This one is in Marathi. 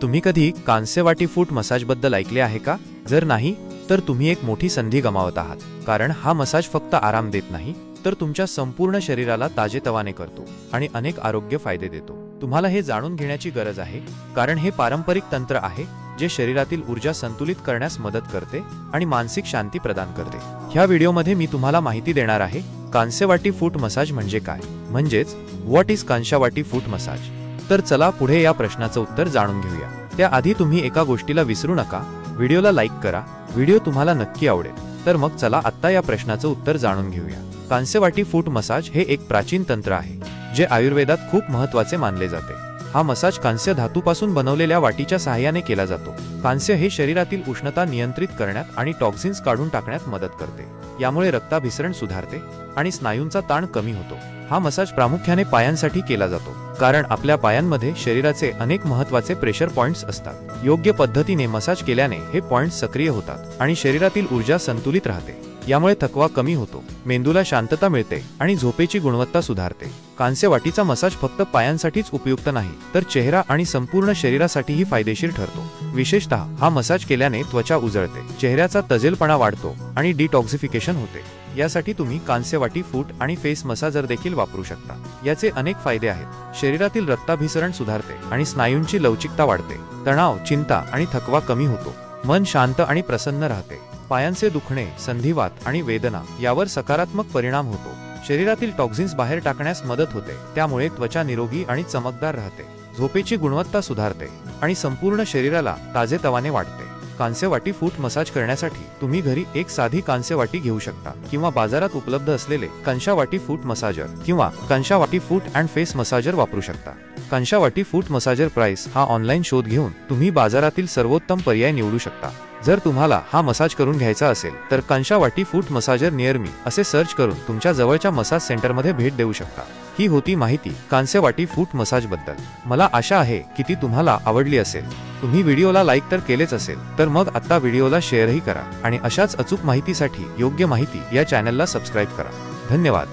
तुम्ही कधी कांस्यवाटी फूट मसाजबद्दल ऐकले आहे का? जर नाही तर तुम्ही एक मोठी संधी गमावत आहात, कारण हा मसाज फक्त आराम देत नाही तर तुमच्या संपूर्ण शरीराला ताजेतवाने करतो आणि अनेक आरोग्य फायदे देतो। तुम्हाला हे जाणून घेण्याची गरज आहे, कारण हे पारंपरिक तंत्र आहे जे शरीरातील ऊर्जा संतुलित करण्यास मदत करते आणि मानसिक शांती प्रदान करते। ह्या व्हिडिओमध्ये मी तुम्हाला माहिती देणार आहे कांस्यवाटी फूट मसाज म्हणजे काय, म्हणजेच व्हॉट इज कांस्यवाटी फूट मसाज। तर चला पुढे या प्रश्नाचं उत्तर जाणून घेऊया। त्याआधी तुम्ही एका गोष्टीला विसरू नका, व्हिडिओला लाईक करा, व्हिडिओ तुम्हाला नक्की आवडेल। तर मग चला आत्ता या प्रश्नाचं उत्तर जाणून घेऊया। कांस्यवाटी फूट मसाज हे एक प्राचीन तंत्र आहे जे आयुर्वेदात खूप महत्त्वाचे मानले जाते। हा मसाज कांस्य धातूपासून बनवलेल्या वाटीच्या सहाय्याने केला जातो। कांस्य हे शरीरातील उष्णता नियंत्रित करण्यात आणि टॉक्सिन्स काढून टाकण्यात मदत करते। यामुळे रक्ताभिसरण सुधारते आणि स्नायूंचा ताण कमी होतो। हा मसाज प्रामुख्याने पायांसाठी केला जातो, कारण आपल्या पायांमध्ये शरीराचे अनेक महत्त्वाचे प्रेशर पॉइंट्स असतात। योग्य पद्धतीने मसाज केल्याने हे पॉइंट्स सक्रिय होतात आणि शरीरातील ऊर्जा संतुलित राहते। यामुळे थकवा कमी होतो, मेंदूला शांतता मिळते आणि झोपेची गुणवत्ता सुधारते। कांस्यवाटीचा मसाज फक्त पायांसाठीच उपयुक्त नाही, तर चेहरा आणि संपूर्ण शरीरासाठीही फायदेशीर ठरतो। विशेषतः हा मसाज केल्याने त्वचा उजळते, चेहऱ्याचा तजेलपणा वाढतो आणि डिटॉक्सिफिकेशन होते। यासाठी तुम्ही कांस्यवाटी फूट आणि फेस मसाजर देखील वापरू शकता। याचे अनेक फायदे आहेत। शरीरातील रक्ताभिसरण सुधारते आणि स्नायूंची लवचिकता वाढते। तणाव, चिंता आणि थकवा कमी होतो। मन शांत आणि प्रसन्न राहते। पायांचे दुखणे, संधिवात आणि वेदना यावर सकारात्मक परिणाम होतो। शरीरातील टॉक्सिन्स बाहेर टाकण्यास मदत होते, त्यामुळे त्वचा निरोगी आणि चमकदार राहते। झोपेची गुणवत्ता सुधारते आणि संपूर्ण शरीराला ताजेतवाने वाटते। कांस्यवाटी फूट मसाज करण्यासाठी तुम्ही घरी एक साधी कांस्यवाटी घेऊ शकता किंवा बाजारात उपलब्ध असलेले कांस्यवाटी फूट मसाजर किंवा कांस्यवाटी फूट अँड फेस मसाजर वापरू शकता। कांस्यवाटी फूट मसाजर प्राइस हा ऑनलाईन शोध घेऊन तुम्ही बाजारातील सर्वोत्तम पर्याय निवडू शकता। जर तुम्हाला हा मसाज करून घ्यायचा असेल तर कांस्यवाटी फूट मसाजर नियर मी असे सर्च करून तुमच्या जवळच्या मसाज सेंटरमध्ये भेट देऊ शकता। ही होती माहिती कांस्यवाटी फूट मसाज बद्दल। मला आशा आहे की ती तुम्हाला आवडली असेल। तुम्ही व्हिडिओला लाईक तर केलेच असेल, तर मग आता व्हिडिओला शेअरही करा आणि अशाच अचूक माहितीसाठी योग्य माहिती या चॅनलला सबस्क्राईब करा। धन्यवाद।